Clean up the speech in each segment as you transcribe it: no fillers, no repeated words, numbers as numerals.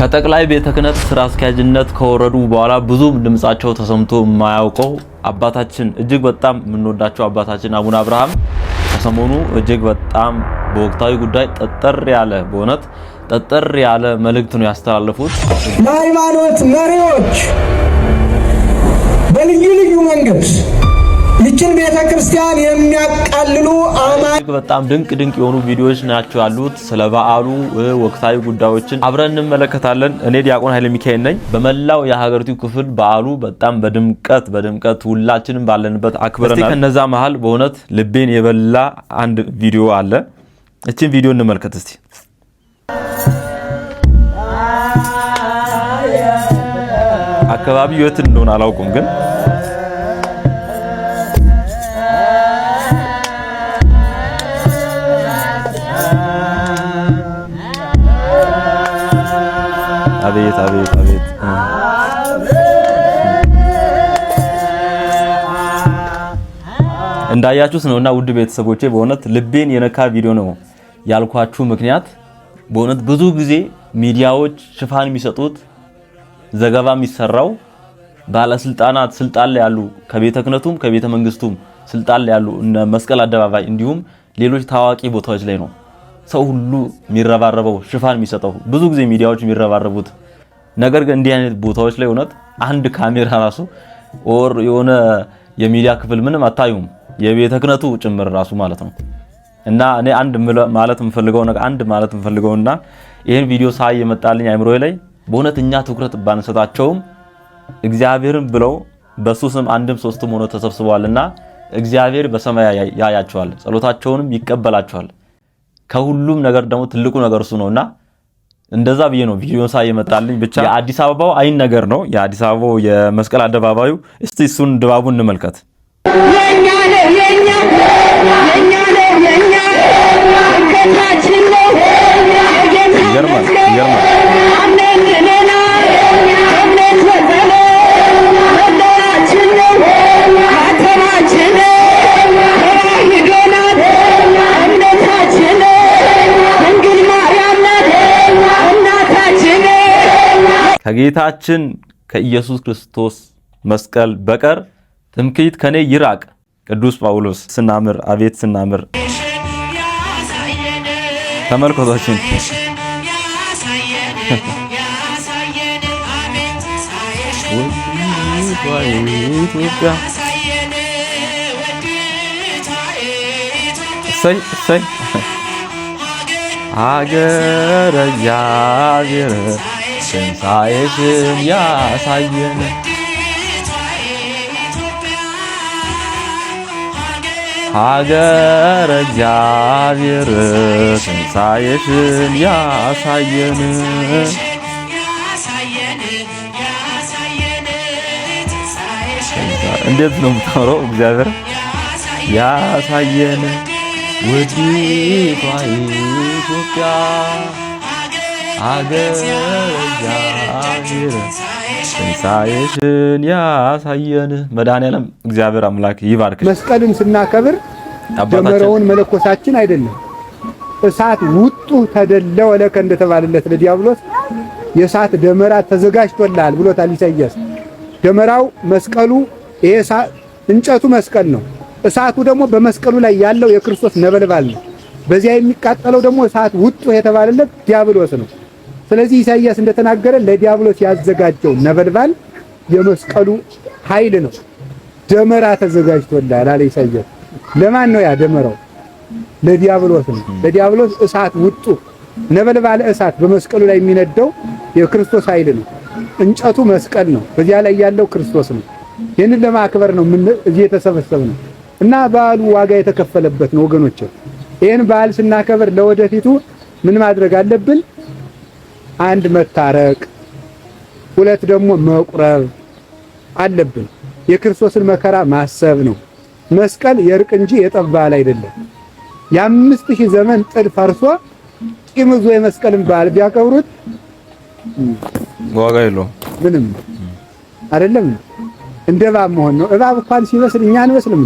ከጠቅላይ ቤተ ክህነት ስራ አስኪያጅነት ከወረዱ በኋላ ብዙም ድምጻቸው ተሰምቶ የማያውቀው አባታችን እጅግ በጣም የምንወዳቸው አባታችን አቡነ አብርሃም ከሰሞኑ እጅግ በጣም በወቅታዊ ጉዳይ ጠጠር ያለ መልእክት ነው ያስተላለፉት። ሃይማኖት መሪዎች በልዩ ልዩ መንገድ ይችን ቤተክርስቲያን የሚያቃልሉ በጣም ድንቅ የሆኑ ቪዲዮዎች ናቸው ያሉት። ስለ በዓሉ ወቅታዊ ጉዳዮችን አብረን እንመለከታለን። እኔ ዲያቆን ኃይለ ሚካኤል ነኝ። በመላው የሀገሪቱ ክፍል በዓሉ በጣም በድምቀት ሁላችንም ባለንበት አክብረናል። እስቲ ከነዛ መሃል በእውነት ልቤን የበላ አንድ ቪዲዮ አለ። እቺን ቪዲዮ እንመልከት እስቲ። አካባቢው የት እንደሆነ አላውቅም ግን አቤት እንዳያችሁት ነውና ውድ ቤተሰቦቼ በእውነት ልቤን የነካ ቪዲዮ ነው ያልኳችሁ ምክንያት በእውነት ብዙ ጊዜ ሚዲያዎች ሽፋን የሚሰጡት ዘገባ የሚሰራው ባለስልጣናት ስልጣን ላይ ያሉ ከቤተ ክህነቱም ከቤተ መንግስቱም ስልጣን ላይ ያሉ እነ መስቀል አደባባይ እንዲሁም ሌሎች ታዋቂ ቦታዎች ላይ ነው ሰው ሁሉ የሚረባረበው ሽፋን የሚሰጠው ብዙ ጊዜ ሚዲያዎች የሚረባረቡት። ነገር ግን እንዲህ አይነት ቦታዎች ላይ እውነት አንድ ካሜራ ራሱ ኦር የሆነ የሚዲያ ክፍል ምንም አታዩም፣ የቤተ ክህነቱ ጭምር ራሱ ማለት ነው። እና እኔ አንድ ማለት የምፈልገውና ይሄን ቪዲዮ ሳይ የመጣልኝ አይምሮዬ ላይ በእውነት እኛ ትኩረት ባንሰጣቸውም እግዚአብሔርን ብለው በሱ ስም አንድም ሶስትም ሆኖ ተሰብስበዋልና እግዚአብሔር በሰማይ ያያቸዋል፣ ጸሎታቸውንም ይቀበላቸዋል። ከሁሉም ነገር ደግሞ ትልቁ ነገር እሱ ነውና እንደዛ ብዬ ነው ቪዲዮን ሳይ የመጣልኝ። ብቻ የአዲስ አበባው አይን ነገር ነው የአዲስ አበባው የመስቀል አደባባዩ። እስቲ እሱን ድባቡን እንመልከት። ይገርማል። ከጌታችን ከኢየሱስ ክርስቶስ መስቀል በቀር ትምክህት ከኔ ይራቅ። ቅዱስ ጳውሎስ ስናምር አቤት ስናምር ተመልከቷችን። እሰይ ሀገረ እግዚአብሔር ትንሣኤሽን ያሳየን። ሀገረ እግዚአብሔር ትንሣኤሽን ያሳየን። እንዴት ነው የምታወራው? እግዚአብሔር ያሳየን ውዲቷ ኢትዮጵያ ሀገረ እግዚአብሔር ትንሣኤሽን ያሳየን። መድኃኒዓለም እግዚአብሔር አምላክ ይባርክ። መስቀልን ስናከብር ደመራውን መለኮሳችን አይደለም። እሳት ውጡ ተደለው ለከ እንደተባለለት ለዲያብሎስ የእሳት ደመራ ተዘጋጅቶልሃል ብሎታል ኢሳይያስ። ደመራው መስቀሉ ይሄ እንጨቱ መስቀል ነው። እሳቱ ደግሞ በመስቀሉ ላይ ያለው የክርስቶስ ነበልባል ነው። በዚያ የሚቃጠለው ደግሞ እሳት ውጡ የተባለለት ዲያብሎስ ነው። ስለዚህ ኢሳይያስ እንደተናገረ ለዲያብሎስ ያዘጋጀው ነበልባል የመስቀሉ ኃይል ነው። ደመራ ተዘጋጅቶልሃል አለ ኢሳይያስ። ለማን ነው ያ ደመራው? ለዲያብሎስ ነው። ለዲያብሎስ እሳት ውጡ ነበልባል እሳት በመስቀሉ ላይ የሚነደው የክርስቶስ ኃይል ነው። እንጨቱ መስቀል ነው። በዚያ ላይ ያለው ክርስቶስ ነው። ይህንን ለማክበር ነው እዚህ የተሰበሰብነው እና በዓሉ ዋጋ የተከፈለበት ነው ወገኖች። ይህን በዓል ስናከብር ለወደፊቱ ምን ማድረግ አለብን? አንድ መታረቅ፣ ሁለት ደግሞ መቁረብ አለብን። የክርስቶስን መከራ ማሰብ ነው። መስቀል የእርቅ እንጂ የጠብ በዓል አይደለም። የ5000 ዘመን ጥል ፈርሶ ቂም ይዞ የመስቀልን በዓል ቢያከብሩት ዋጋ የለውም ምንም አይደለም። እንደ እባብ መሆን ነው። እባብ እንኳን ሲመስል እኛ አንመስልም።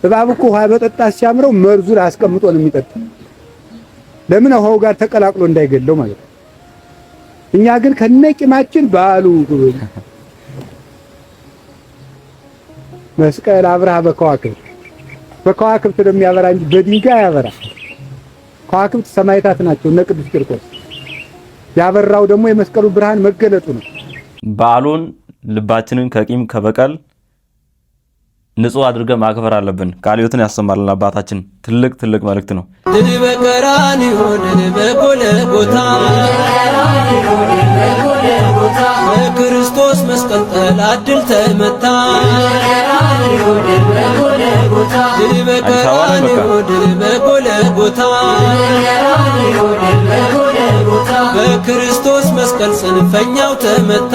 እባብ እኮ ውሃ በጠጣ ሲያምረው መርዙን አስቀምጦ ነው የሚጠጣ። ለምን ውሃው ጋር ተቀላቅሎ እንዳይገለው ማለት ነው። እኛ ግን ከነቂማችን በዓሉ መስቀል አብራ በከዋክብት የሚያበራ እንጂ በድንጋይ ያበራ። ከዋክብት ሰማይታት ናቸው እነ ቅዱስ ቂርቆስ። ያበራው ደግሞ የመስቀሉ ብርሃን መገለጡ ነው። በዓሉን ልባችንን ከቂም ከበቀል ንጹህ አድርገን ማክበር አለብን። ቃልዮትን ያሰማልን አባታችን። ትልቅ መልእክት ነው። ድል በቀራንዮ ድል በጎልጎታ በክርስቶስ መስቀል ጠላት ድል ተመታ። ድል በቀራንዮ ድል በጎልጎታ በክርስቶስ መስቀል ጽንፈኛው ተመታ።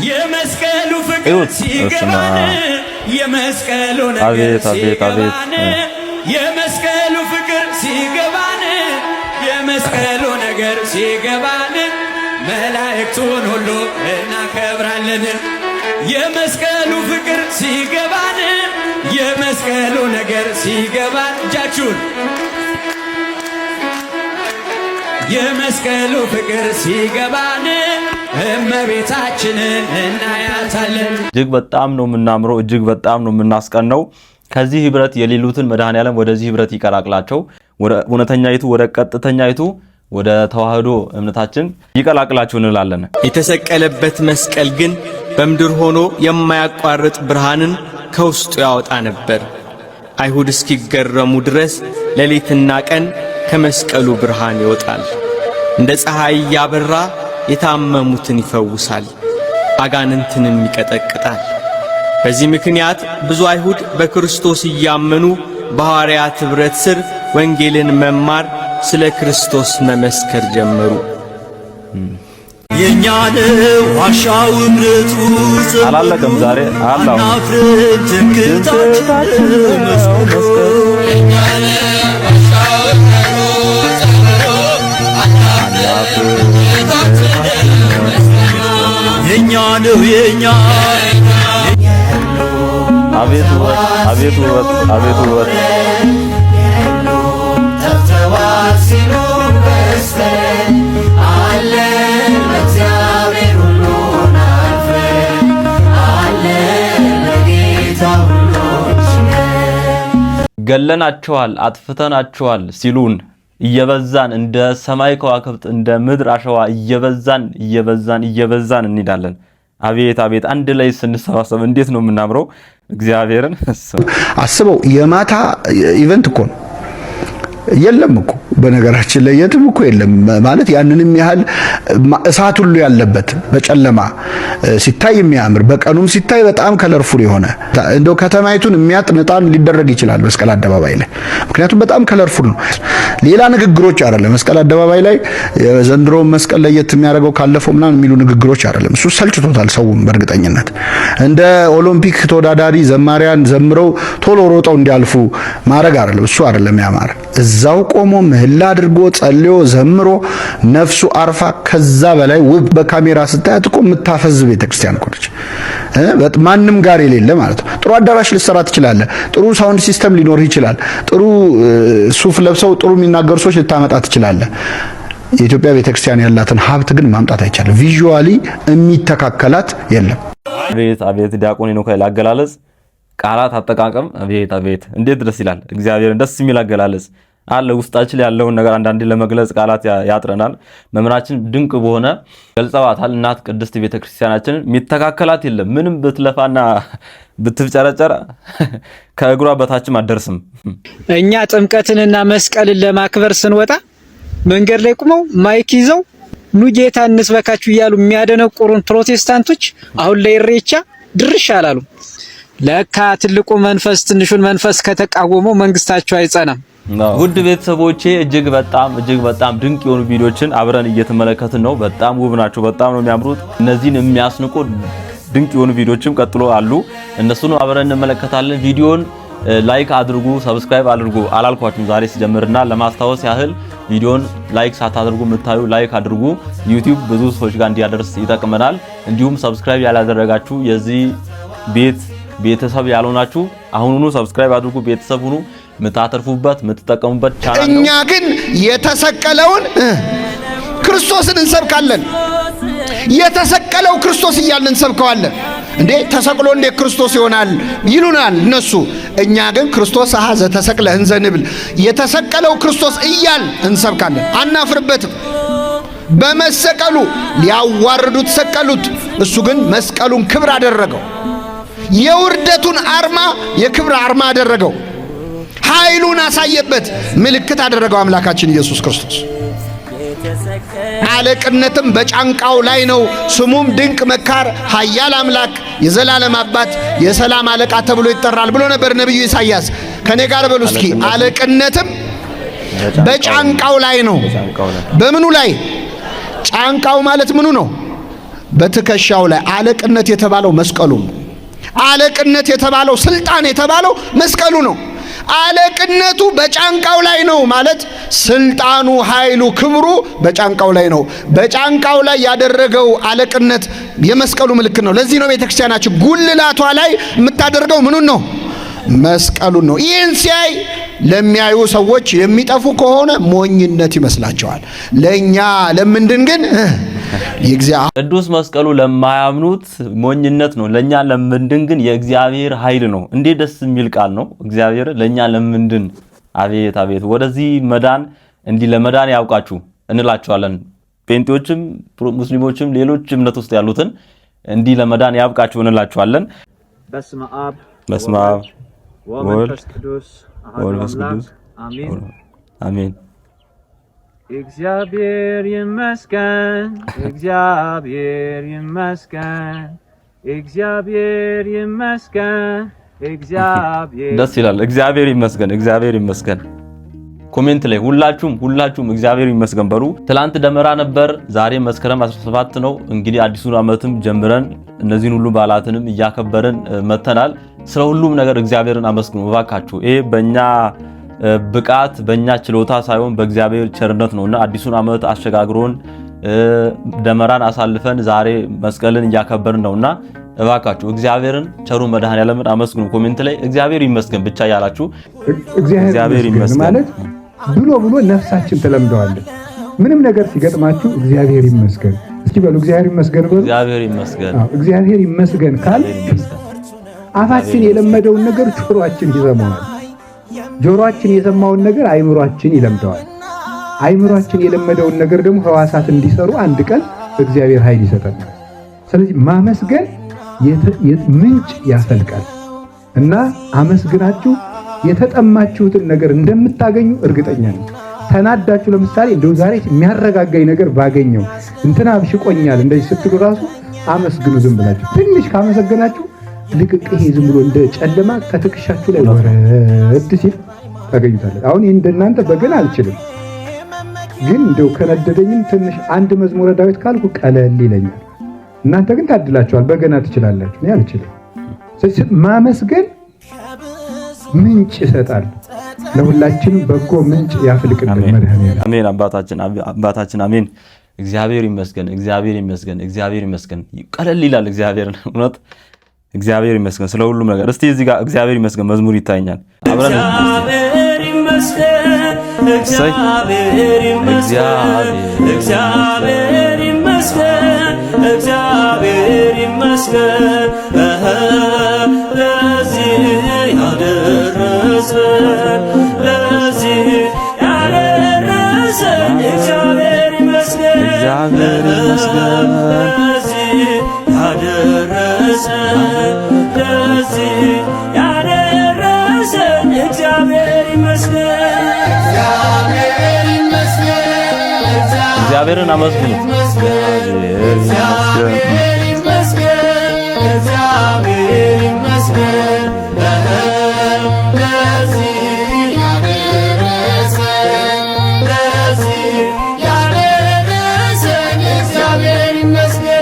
የመስቀሉ ፍቅር ሲገባን የመስቀሉ ነገር ሲገባን የመስቀሉ ፍቅር ሲገባን የመስቀሉ ነገር ሲገባን መላእክቱን ሁሉ እናከብራለን። የመስቀሉ ፍቅር ሲገባን የመስቀሉ ነገር ሲገባን እጃችሁን የመስቀሉ ፍቅር ሲገባን እመቤታችንን እናያታለን። እጅግ በጣም ነው የምናምረው፣ እጅግ በጣም ነው የምናስቀነው። ከዚህ ህብረት የሌሉትን መድኃኔዓለም ወደዚህ ህብረት ይቀላቅላቸው። ወደ እውነተኛይቱ ወደ ቀጥተኛይቱ ወደ ተዋህዶ እምነታችን ይቀላቅላችሁ እንላለን። የተሰቀለበት መስቀል ግን በምድር ሆኖ የማያቋርጥ ብርሃንን ከውስጡ ያወጣ ነበር። አይሁድ እስኪገረሙ ድረስ ሌሊትና ቀን ከመስቀሉ ብርሃን ይወጣል። እንደ ፀሐይ ያበራ የታመሙትን ይፈውሳል፣ አጋንንትንም ይቀጠቅጣል። በዚህ ምክንያት ብዙ አይሁድ በክርስቶስ እያመኑ በሐዋርያት ኅብረት ሥር ወንጌልን መማር፣ ስለ ክርስቶስ መመስከር ጀመሩ። የኛን ዋሻው እምነቱ አላለቀም ዛሬ አላው የኛ ነው የኛ አቤቱ አቤቱ አቤቱ ተተዋሲሉ በስተን አለ እግዚአብሔር ሁሉን አልፈ አለ ለጌታ ሁሉን ገለናቸዋል አጥፍተናቸዋል ሲሉን እየበዛን እንደ ሰማይ ከዋክብት እንደ ምድር አሸዋ እየበዛን እንሄዳለን። አቤት አቤት አንድ ላይ ስንሰባሰብ እንዴት ነው የምናምረው! እግዚአብሔርን አስበው። የማታ ኢቨንት እኮ ነው። የለም እኮ በነገራችን ላይ የትም እኮ የለም ማለት ያንንም ያህል እሳት ሁሉ ያለበት በጨለማ ሲታይ የሚያምር በቀኑም ሲታይ በጣም ከለርፉል የሆነ እንደው ከተማይቱን የሚያጥንጣን ሊደረግ ይችላል መስቀል አደባባይ ላይ። ምክንያቱም በጣም ከለርፉል ነው። ሌላ ንግግሮች አይደለም መስቀል አደባባይ ላይ ዘንድሮ መስቀል ለየት የሚያደርገው ካለፈው ምናምን የሚሉ ንግግሮች አይደለም። እሱ ሰልችቶታል ሰውም በእርግጠኝነት እንደ ኦሎምፒክ ተወዳዳሪ ዘማሪያን ዘምረው ቶሎ ሮጠው እንዲያልፉ ማድረግ አይደለም። እሱ አይደለም ያማረ እዛው ቆሞ ምህላ አድርጎ ጸልዮ ዘምሮ ነፍሱ አርፋ ከዛ በላይ ውብ በካሜራ ስታያት እኮ የምታፈዝ ቤተክርስቲያን እኮ ነች። ማንም ጋር የሌለ ማለት ነው። ጥሩ አዳራሽ ልትሰራ ትችላለህ። ጥሩ ሳውንድ ሲስተም ሊኖር ይችላል። ጥሩ ሱፍ ለብሰው ጥሩ የሚናገሩ ሰዎች ልታመጣ ትችላለህ። የኢትዮጵያ ቤተክርስቲያን ያላትን ሀብት ግን ማምጣት አይቻልም። ቪዥዋሊ የሚተካከላት የለም። አቤት አቤት ዲያቆን ሄኖክ አገላለጽ ቃላት አጠቃቀም አቤት እንዴት ደስ ይላል! እግዚአብሔርን ደስ የሚል አገላለጽ አለ። ውስጣችን ያለውን ነገር አንዳንዴ ለመግለጽ ቃላት ያጥረናል። መምህራችን ድንቅ በሆነ ገልጸዋታል። እናት ቅድስት ቤተክርስቲያናችን የሚተካከላት የለም። ምንም ብትለፋና ብትጨረጨር ከእግሯ በታችም አደርስም። እኛ ጥምቀትንና መስቀልን ለማክበር ስንወጣ መንገድ ላይ ቆመው ማይክ ይዘው ኑ ጌታ እንስበካችሁ እያሉ የሚያደነቁሩን ፕሮቴስታንቶች አሁን ላይ ኢሬቻ ድርሽ አላሉ። ለካ ትልቁ መንፈስ ትንሹን መንፈስ ከተቃወመው መንግስታቸው አይጸናም። ውድ ቤተሰቦቼ እጅግ በጣም ድንቅ የሆኑ ቪዲዮችን አብረን እየተመለከትን ነው። በጣም ውብ ናቸው። በጣም ነው የሚያምሩት። እነዚህን የሚያስንቁ ድንቅ የሆኑ ቪዲዮችም ቀጥሎ አሉ። እነሱን አብረን እንመለከታለን። ቪዲዮን ላይክ አድርጉ፣ ሰብስክራይብ አድርጉ አላልኳችሁም ዛሬ ሲጀምርና ለማስታወስ ያህል ቪዲዮን ላይክ ሳታደርጉ የምታዩ ላይክ አድርጉ። ዩቲዩብ ብዙ ሰዎች ጋር እንዲያደርስ ይጠቅመናል። እንዲሁም ሰብስክራይብ ያላደረጋችሁ የዚህ ቤተሰብ ያልሆናችሁ አሁኑኑ ሰብስክራይብ አድርጉ፣ ቤተሰብ ሁኑ። ምታተርፉበት ምትጠቀሙበት ቻናል ነው። እኛ ግን የተሰቀለውን ክርስቶስን እንሰብካለን። የተሰቀለው ክርስቶስ እያልን እንሰብከዋለን። እንዴ ተሰቅሎ እንደ ክርስቶስ ይሆናል ይሉናል እነሱ። እኛ ግን ክርስቶስ አሐዘ ተሰቅለ እንዘ ንብል የተሰቀለው ክርስቶስ እያልን እንሰብካለን። አናፍርበትም። በመሰቀሉ ሊያዋርዱት ሰቀሉት፣ እሱ ግን መስቀሉን ክብር አደረገው። የውርደቱን አርማ የክብር አርማ አደረገው። ኃይሉን አሳየበት፣ ምልክት አደረገው አምላካችን ኢየሱስ ክርስቶስ። አለቅነትም በጫንቃው ላይ ነው። ስሙም ድንቅ መካር፣ ኃያል አምላክ፣ የዘላለም አባት፣ የሰላም አለቃ ተብሎ ይጠራል ብሎ ነበር ነብዩ ኢሳይያስ። ከኔ ጋር በሉ እስኪ አለቅነትም በጫንቃው ላይ ነው። በምኑ ላይ? ጫንቃው ማለት ምኑ ነው? በትከሻው ላይ። አለቅነት የተባለው መስቀሉ ነው። አለቅነት የተባለው ስልጣን የተባለው መስቀሉ ነው። አለቅነቱ በጫንቃው ላይ ነው ማለት ስልጣኑ፣ ኃይሉ፣ ክብሩ በጫንቃው ላይ ነው። በጫንቃው ላይ ያደረገው አለቅነት የመስቀሉ ምልክት ነው። ለዚህ ነው ቤተክርስቲያናችን ጉልላቷ ላይ የምታደርገው ምኑን ነው? መስቀሉን ነው። ይህን ሲያይ ለሚያዩ ሰዎች የሚጠፉ ከሆነ ሞኝነት ይመስላቸዋል። ለኛ ለምንድን ግን ቅዱስ መስቀሉ ለማያምኑት ሞኝነት ነው። ለኛ ለምንድን ግን የእግዚአብሔር ኃይል ነው። እንዴት ደስ የሚል ቃል ነው። እግዚአብሔር ለኛ ለምንድን አቤት አቤት። ወደዚህ መዳን እንዲህ ለመዳን ያውቃችሁ እንላችኋለን። ጴንጤዎችም ሙስሊሞችም ሌሎች እምነት ውስጥ ያሉትን እንዲህ ለመዳን ያብቃችሁ እንላችኋለን። በስመ አብ ወወልድ ወመንፈስ ቅዱስ አሜን። እግዚአብሔር ይመስገን፣ እግዚአብሔር ይመስገን፣ እግዚአብሔር ይመስገን፣ እግዚአብሔር ደስ ይላል። እግዚአብሔር ይመስገን፣ እግዚአብሔር ይመስገን። ኮሜንት ላይ ሁላችሁም እግዚአብሔር ይመስገን በሉ። ትላንት ደመራ ነበር፣ ዛሬ መስከረም 17 ነው። እንግዲህ አዲሱን ዓመትም ጀምረን እነዚህን ሁሉ በዓላትንም እያከበርን መተናል። ስለ ሁሉም ነገር እግዚአብሔርን አመስግኑ እባካችሁ። ይሄ በእኛ ብቃት በእኛ ችሎታ ሳይሆን በእግዚአብሔር ቸርነት ነውና አዲሱን ዓመት አሸጋግሮን ደመራን አሳልፈን ዛሬ መስቀልን እያከበርን ነውና እባካችሁ እግዚአብሔርን ቸሩ መድኃኔዓለምን አመስግኑ። ኮሜንት ላይ እግዚአብሔር ይመስገን ብቻ ያላችሁ እግዚአብሔር ይመስገን ማለት ብሎ ነፍሳችን ተለምደዋለች። ምንም ነገር ሲገጥማችሁ እግዚአብሔር ይመስገን እስኪ በሉ። እግዚአብሔር ይመስገን በሉ። እግዚአብሔር ይመስገን። እግዚአብሔር ይመስገን ካል አፋችን የለመደውን ነገር ጆሮአችን ይሰማዋል። ጆሮአችን የሰማውን ነገር አይምሮአችን ይለምደዋል። አይምሮአችን የለመደውን ነገር ደግሞ ሕዋሳት እንዲሰሩ አንድ ቀን እግዚአብሔር ኃይል ይሰጠናል። ስለዚህ ማመስገን ምንጭ ያፈልቃል እና አመስግናችሁ የተጠማችሁትን ነገር እንደምታገኙ እርግጠኛ ነኝ። ተናዳችሁ ለምሳሌ እንደው ዛሬ የሚያረጋጋኝ ነገር ባገኘው እንትና አብሽቆኛል እንደዚህ ስትሉ ራሱ አመስግኑ። ዝም ብላችሁ ትንሽ ካመሰገናችሁ ልቅቅ ይሄ ዝም ብሎ እንደ ጨለማ ከትከሻችሁ ላይ ወረድ ሲል ታገኙታላችሁ። አሁን እንደናንተ በገና አልችልም፣ ግን እንደው ከነደደኝም ትንሽ አንድ መዝሙረ ዳዊት ካልኩ ቀለል ይለኛል። እናንተ ግን ታድላችኋል፣ በገና ትችላላችሁ፣ እኔ አልችልም። ስለዚህ ማመስገን ምንጭ ይሰጣል። ለሁላችንም በጎ ምንጭ ያፍልቅልን መድኃኔዓለም። አሜን። አባታችን አሜን። እግዚአብሔር ይመስገን፣ እግዚአብሔር ይመስገን፣ እግዚአብሔር ይመስገን። ቀለል ይላል እግዚአብሔርን እውነት እግዚአብሔር ይመስገን ስለ ሁሉም ነገር። እስቲ እዚህ ጋር እግዚአብሔር ይመስገን መዝሙር ይታየኛል። አብረን እግዚአብሔር ይመስገን፣ እግዚአብሔር ይመስገን፣ እግዚአብሔር ይመስገን፣ እግዚአብሔር ይመስገን ለዚህ ያደረሰን ለዚህ ያደረሰን እግዚአብሔር ይመስገን፣ እግዚአብሔር ይመስገን ለዚህ ያደረሰን ለዚህ ያደረሰን እግዚአብሔር ይመስገን፣ እግዚአብሔር ይመስገን። እግዚአብሔርን አመስግኑት። እግዚአብሔር ይመስገን፣ እግዚአብሔር ይመስገን ለዚህ ያደረሰን ለዚህ ያደረሰን እግዚአብሔር ይመስገን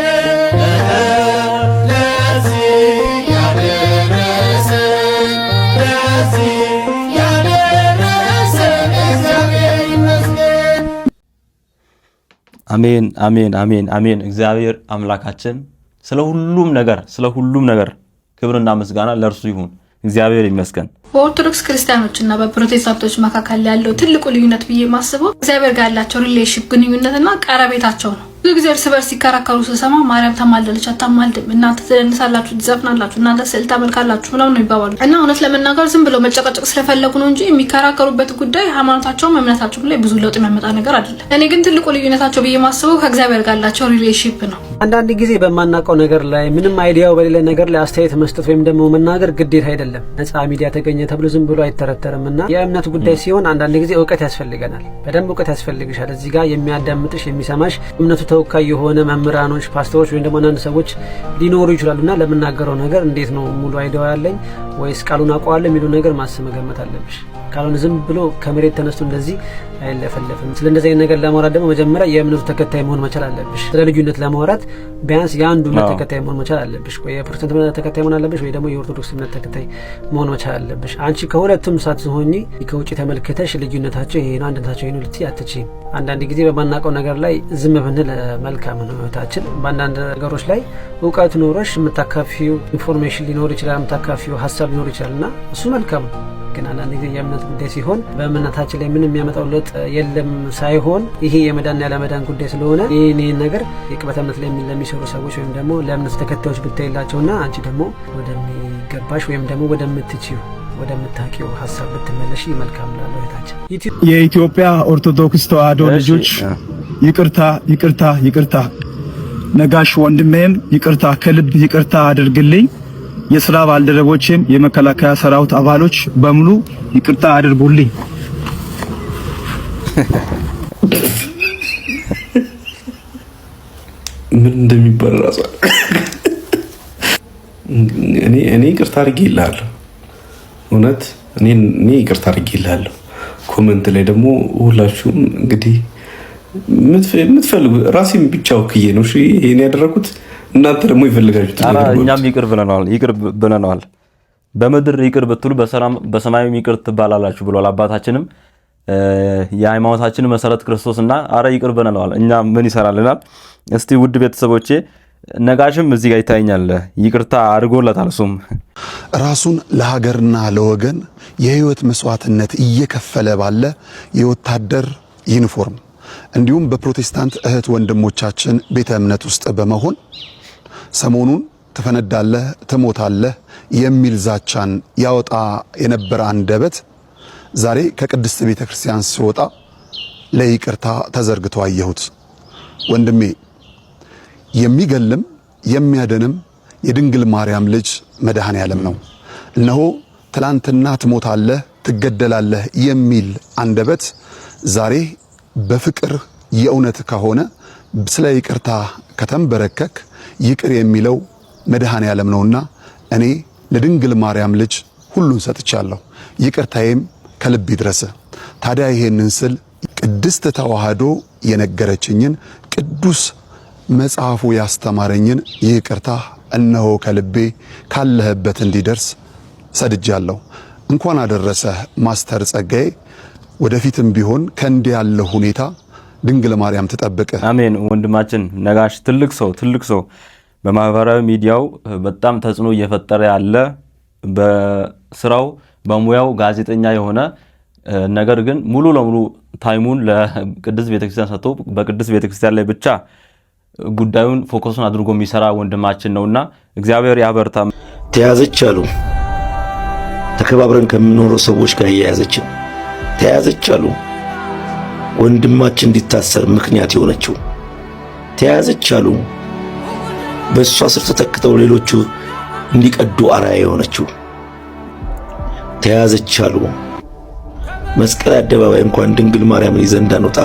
አሜን አሜን አሜን አሜን። እግዚአብሔር አምላካችን ስለ ሁሉም ነገር ክብርና ምስጋና ለእርሱ ይሁን። እግዚአብሔር ይመስገን። በኦርቶዶክስ ክርስቲያኖችና በፕሮቴስታንቶች መካከል ያለው ትልቁ ልዩነት ብዬ ማስበው እግዚአብሔር ጋር ያላቸው ሪሌሽን ግንኙነትና ቀረቤታቸው ነው። ብዙ ጊዜ እርስ በርስ ሲከራከሩ ስሰማ ማርያም ታማልደለች አታማልድም፣ እናንተ ትደንሳላችሁ ትዘፍናላችሁ፣ እናንተ ስዕል ታመልካላችሁ ምናምን ነው ይባባሉ። እና እውነት ለመናገር ዝም ብለው መጨቃጨቅ ስለፈለጉ ነው እንጂ የሚከራከሩበት ጉዳይ ሃይማኖታቸውም እምነታቸውም ላይ ብዙ ለውጥ የሚያመጣ ነገር አይደለም። እኔ ግን ትልቁ ልዩነታቸው ብዬ ማስበው ከእግዚአብሔር ጋር ያላቸው ሪሌሽንሺፕ ነው። አንዳንድ ጊዜ በማናውቀው ነገር ላይ ምንም አይዲያው በሌለ ነገር ላይ አስተያየት መስጠት ወይም ደግሞ መናገር ግዴታ አይደለም። ነፃ ሚዲያ ተገኘ ተብሎ ዝም ብሎ አይተረተርምና የእምነቱ ጉዳይ ሲሆን አንዳንድ ጊዜ እውቀት ያስፈልገናል። በደንብ እውቀት ያስፈልግሻል። እዚህ ጋር የሚያዳምጥሽ የሚሰማሽ እምነቱ ተወካይ የሆነ መምህራኖች፣ ፓስተሮች ወይም ደግሞ አንዳንድ ሰዎች ሊኖሩ ይችላሉና ለምናገረው ነገር እንዴት ነው ሙሉ አይዲያው ያለኝ ወይስ ቃሉን አውቀዋለሁ የሚሉ ነገር ማሰብ መገመት አለብሽ። ካልሆነ ዝም ብሎ ከመሬት ተነስቶ እንደዚህ አይለፈለፍም። ስለ እንደዚህ አይነት ነገር ለማውራት ደግሞ መጀመሪያ የእምነቱ ተከታይ መሆን መቻል አለብሽ። ስለ ልዩነት ለማውራት ቢያንስ የአንዱ እምነት ተከታይ መሆን መቻል አለብሽ። ወይ የፕሮቴስታንት እምነት ተከታይ መሆን አለብሽ ወይ ደግሞ የኦርቶዶክስ እምነት ተከታይ መሆን መቻል አለብሽ። አንቺ ከሁለቱም ሳትሆኚ ከውጪ ተመልክተሽ ልዩነታቸው ይሄ ነው አንድነታቸው ይሄ ነው ልትይ አትችይም። አንዳንድ ጊዜ በማናውቀው ነገር ላይ ዝም ብንል መልካም ነው ህይወታችን። በአንዳንድ ነገሮች ላይ እውቀት ኖሮሽ የምታካፊው ኢንፎርሜሽን ሊኖር ይችላል፣ የምታካፊው ሀሳብ ሊኖር ይችላልና እሱ መልካም ነው። ግን አንዳንድ ጊዜ የእምነት ጉዳይ ሲሆን በእምነታችን ላይ ምንም የሚያመጣው ለውጥ የለም ሳይሆን ይሄ የመዳንና ያለመዳን ጉዳይ ስለሆነ ይህን ነገር የቅበት እምነት ላይ ለሚሰሩ ሰዎች ወይም ደግሞ ለእምነቱ ተከታዮች ብታይላቸውና አንቺ ደግሞ ወደሚገባሽ ወይም ደግሞ ወደምትችይው ወደምታውቂው ሀሳብ ብትመለሽ መልካም ነው ለህይወታችን። የኢትዮጵያ ኦርቶዶክስ ተዋሕዶ ልጆች ይቅርታ ይቅርታ ይቅርታ። ነጋሽ ወንድሜም ይቅርታ ከልብ ይቅርታ አድርግልኝ። የሥራ ባልደረቦችም የመከላከያ ሰራዊት አባሎች በሙሉ ይቅርታ አድርጉልኝ። ምን እንደሚባል ራሱ እኔ ይቅርታ አድርጌልሃለሁ። እውነት እኔ ይቅርታ አድርጌልሃለሁ። ኮሜንት ላይ ደግሞ ሁላችሁም እንግዲህ የምትፈልጉ ራሴን ብቻ ወክዬ ነው እሺ ይሄን ያደረኩት። እናንተ ደግሞ ይፈልጋችሁት እኛም ይቅር ብለናል። በምድር ይቅር ብትሉ በሰማይም ይቅር ትባላላችሁ ብሏል አባታችንም። የሃይማኖታችን መሰረት ክርስቶስና አረ ይቅር ብለናል። እኛ ምን ይሰራልናል? እስቲ ውድ ቤተሰቦቼ ነጋሽም እዚህ ጋር ይታየኛል ይቅርታ አድርጎለታል። እሱም ራሱን ለሀገርና ለወገን የህይወት መስዋዕትነት እየከፈለ ባለ የወታደር ዩኒፎርም እንዲሁም በፕሮቴስታንት እህት ወንድሞቻችን ቤተ እምነት ውስጥ በመሆን ሰሞኑን ትፈነዳለህ ትሞታለህ የሚል ዛቻን ያወጣ የነበረ አንደበት ዛሬ ከቅድስት ቤተ ክርስቲያን ሲወጣ ለይቅርታ ተዘርግቶ አየሁት። ወንድሜ የሚገልም የሚያድንም የድንግል ማርያም ልጅ መድኃኔ ዓለም ነው። እነሆ ትላንትና ትሞታለህ ትገደላለህ የሚል አንደበት ዛሬ በፍቅር የእውነት ከሆነ ስለ ይቅርታ ከተንበረከክ ይቅር የሚለው መድኃኔ ዓለም ነውና እኔ ለድንግል ማርያም ልጅ ሁሉን ሰጥቻለሁ። ይቅርታዬም ከልብ ይድረስ። ታዲያ ይሄንን ስል ቅድስት ተዋሕዶ የነገረችኝን ቅዱስ መጽሐፉ ያስተማረኝን ይቅርታ እነሆ ከልቤ ካለህበት እንዲደርስ ሰድጃለሁ። እንኳን አደረሰህ ማስተር ጸጋዬ። ወደፊትም ቢሆን ከእንዲህ ያለ ሁኔታ ድንግል ማርያም ትጠብቅ። አሜን። ወንድማችን ነጋሽ ትልቅ ሰው በማህበራዊ ሚዲያው በጣም ተጽዕኖ እየፈጠረ ያለ በስራው በሙያው ጋዜጠኛ የሆነ ነገር ግን ሙሉ ለሙሉ ታይሙን ለቅድስት ቤተክርስቲያን ሰጥቶ በቅድስት ቤተክርስቲያን ላይ ብቻ ጉዳዩን ፎከሱን አድርጎ የሚሰራ ወንድማችን ነውና እግዚአብሔር ያበርታ። ተያዘች አሉ ተከባብረን ከምንኖረው ሰዎች ጋር እያያዘችን ተያዘች አሉ ወንድማችን እንዲታሰር ምክንያት የሆነችው ተያዘች አሉ በእሷ ስር ተተክተው ሌሎቹ እንዲቀዱ አርአያ የሆነችው ተያዘች አሉ መስቀል አደባባይ እንኳን ድንግል ማርያምን ይዘን እንዳንወጣ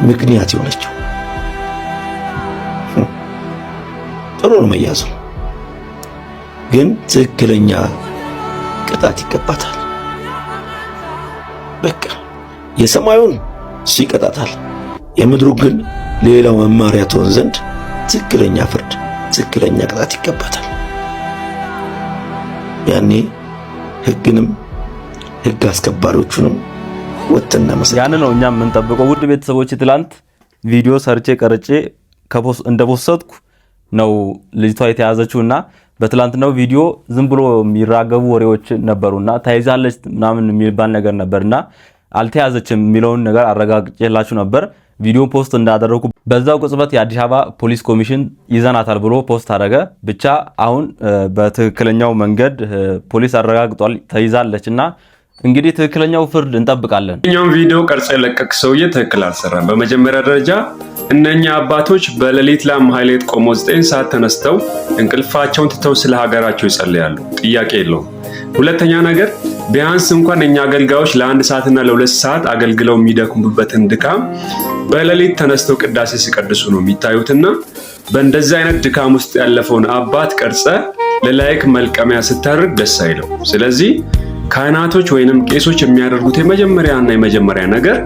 ምክንያት የሆነችው ጥሩ ነው መያዙ፣ ግን ትክክለኛ ቅጣት ይቀጣታል። በቃ የሰማዩን እሱ ይቀጣታል፣ የምድሩ ግን ሌላው መማሪያ ትሆን ዘንድ ትክክለኛ ፍርድ ትክክለኛ ቅጣት ይቀባታል። ያኔ ሕግንም ሕግ አስከባሪዎቹንም ወጥተና መሰለኝ ያን ነው እኛም የምንጠብቀው። ውድ ቤተሰቦች ትላንት ቪዲዮ ሰርቼ ቀርጬ እንደፖስተትኩ ነው ልጅቷ የተያዘችውና በትላንትናው ቪዲዮ ዝም ብሎ የሚራገቡ ወሬዎች ነበሩና ተይዛለች ምናምን የሚባል ነገር ነበርና አልተያዘችም የሚለውን ነገር አረጋግጬላችሁ ነበር። ቪዲዮ ፖስት እንዳደረኩ በዛው ቅጽበት የአዲስ አበባ ፖሊስ ኮሚሽን ይዘናታል ብሎ ፖስት አደረገ። ብቻ አሁን በትክክለኛው መንገድ ፖሊስ አረጋግጧል ተይዛለችና እንግዲህ ትክክለኛው ፍርድ እንጠብቃለን። እኛም ቪዲዮ ቀርጾ የለቀቅ ሰውዬ ትክክል አልሰራም። በመጀመሪያ ደረጃ እነኛ አባቶች በሌሊት ለማህሌት ቆሞ 9 ሰዓት ተነስተው እንቅልፋቸውን ትተው ስለ ሀገራቸው ይጸልያሉ። ጥያቄ የለውም። ሁለተኛ ነገር ቢያንስ እንኳን እኛ አገልጋዮች ለ1 ሰዓትና ለ2 ሰዓት አገልግለው የሚደክሙበትን ድካም በሌሊት ተነስተው ቅዳሴ ሲቀድሱ ነው የሚታዩትና በእንደዚህ አይነት ድካም ውስጥ ያለፈውን አባት ቀርጸ ለላይክ መልቀሚያ ስታደርግ ደስ አይለው። ስለዚህ ካህናቶች ወይንም ቄሶች የሚያደርጉት የመጀመሪያ ነገር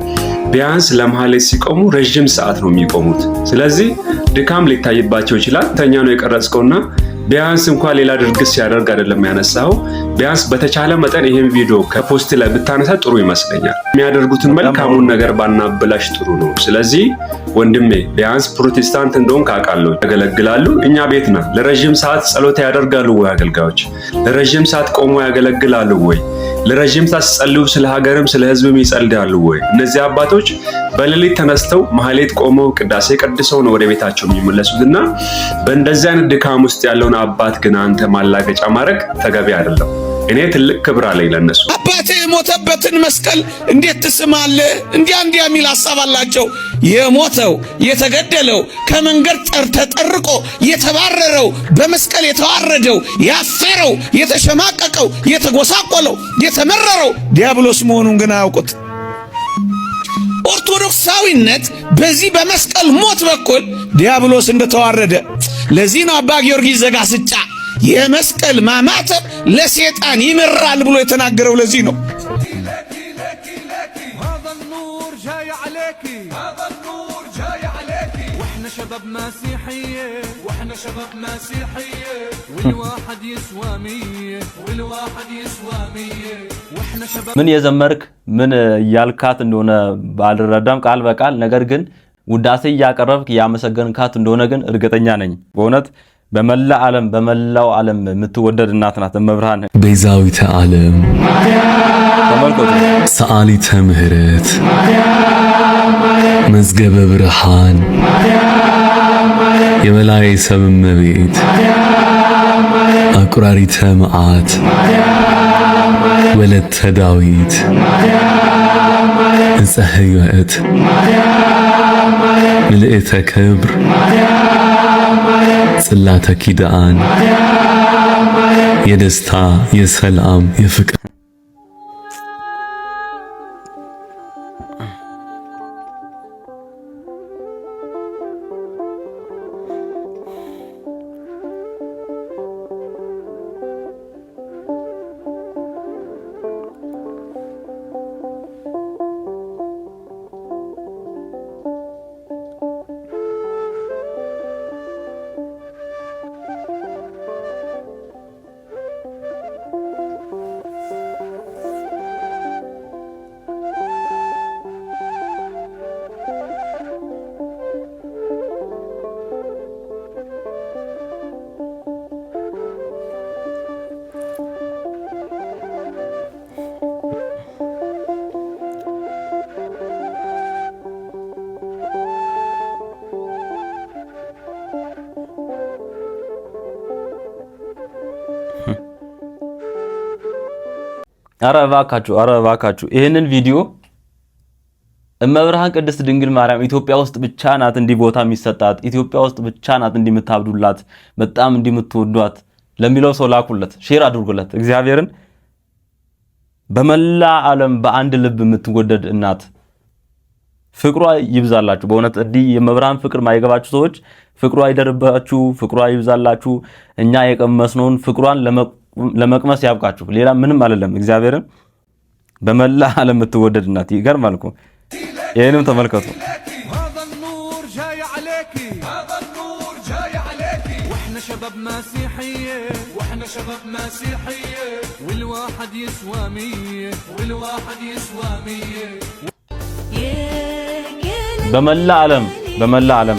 ቢያንስ ለማህሌት ሲቆሙ ረጅም ሰዓት ነው የሚቆሙት። ስለዚህ ድካም ሊታይባቸው ይችላል። ተኛ ነው የቀረጽከውና ቢያንስ እንኳን ሌላ ድርግስ ሲያደርግ አይደለም ያነሳው። ቢያንስ በተቻለ መጠን ይሄን ቪዲዮ ከፖስት ላይ ብታነሳ ጥሩ ይመስለኛል። የሚያደርጉትን መልካሙን ነገር ባናበላሽ ጥሩ ነው። ስለዚህ ወንድሜ ቢያንስ ፕሮቴስታንት እንደሆን ካቃለው ያገለግላሉ። እኛ ቤትና ለረጅም ሰዓት ጸሎት ያደርጋሉ ወይ አገልጋዮች? ለረጅም ሰዓት ቆሞ ያገለግላሉ ወይ? ለረጅም ሰዓት ጸልዩ ስለ ሀገርም ስለ ሕዝብም ይጸልያሉ ወይ? እነዚህ አባቶች በሌሊት ተነስተው ማህሌት ቆመው ቅዳሴ ቀድሰው ነው ወደ ቤታቸው የሚመለሱትና በእንደዚህ አይነት ድካም ውስጥ ያለውን አባት ግን አንተ ማላገጫ ማድረግ ተገቢ አይደለም። እኔ ትልቅ ክብር አለኝ ለነሱ። አባቴ የሞተበትን መስቀል እንዴት ትስማለህ? እንዲያ የሚል ሐሳብ አላቸው። የሞተው የተገደለው ከመንገድ ተጠርቆ የተባረረው በመስቀል የተዋረደው ያፈረው የተሸማቀቀው የተጎሳቆለው የተመረረው ዲያብሎስ መሆኑን ግን አያውቁት። ኦርቶዶክሳዊነት በዚህ በመስቀል ሞት በኩል ዲያብሎስ እንደተዋረደ ለዚህ ነው አባ ጊዮርጊስ ዘጋስጫ የመስቀል ማማተብ ለሰይጣን ይመራል ብሎ የተናገረው። ለዚህ ነው ምን የዘመርክ ምን ያልካት እንደሆነ ባልረዳም ቃል በቃል ነገር ግን ውዳሴ ያቀረብክ ያመሰገንካት እንደሆነ ግን እርግጠኛ ነኝ። በእውነት በመላው ዓለም የምትወደድ እናት ናት እመብርሃን። ቤዛዊተ ዓለም ሰአሊተ ምህረት መዝገበ ብርሃን የመላይ ሰብ እመቤት አቁራሪተ መዓት ወለተ ዳዊት ዕፀ ሕይወት ምልዕተ ክብር ጽላተ ኪዳን የደስታ የሰላም የፍቅር አረ እባካችሁ ይሄንን ቪዲዮ እመብርሃን ቅድስት ድንግል ማርያም ኢትዮጵያ ውስጥ ብቻ ናት እንዲህ ቦታ የሚሰጣት፣ ኢትዮጵያ ውስጥ ብቻ ናት እንዲምታብዱላት፣ በጣም እንዲምትወዷት ለሚለው ሰው ላኩለት፣ ሼር አድርጉለት። እግዚአብሔርን በመላ ዓለም በአንድ ልብ የምትወደድ እናት ፍቅሯ ይብዛላችሁ። በእውነት እንዲህ የመብርሃን ፍቅር ማይገባችሁ ሰዎች ፍቅሯ ይደርባችሁ፣ ፍቅሯ ይብዛላችሁ። እኛ የቀመስነውን ፍቅሯን ለመቅመስ ያብቃችሁ። ሌላ ምንም አይደለም። እግዚአብሔርን በመላ ዓለም የምትወደድ እናት ይገርማል እኮ። ይሄንም ተመልከቱ። በመላ ዓለም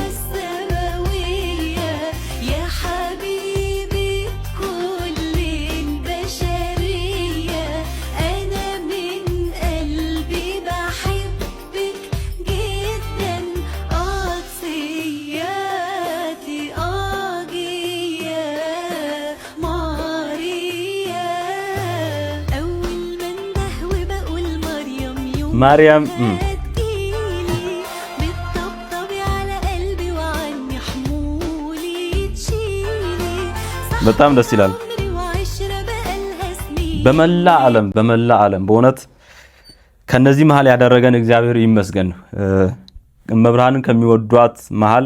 ማርያም በጣም ደስ ይላል። በመላ ዓለም በእውነት ከነዚህ መሃል ያደረገን እግዚአብሔር ይመስገን። እመብርሃንን ከሚወዷት መሃል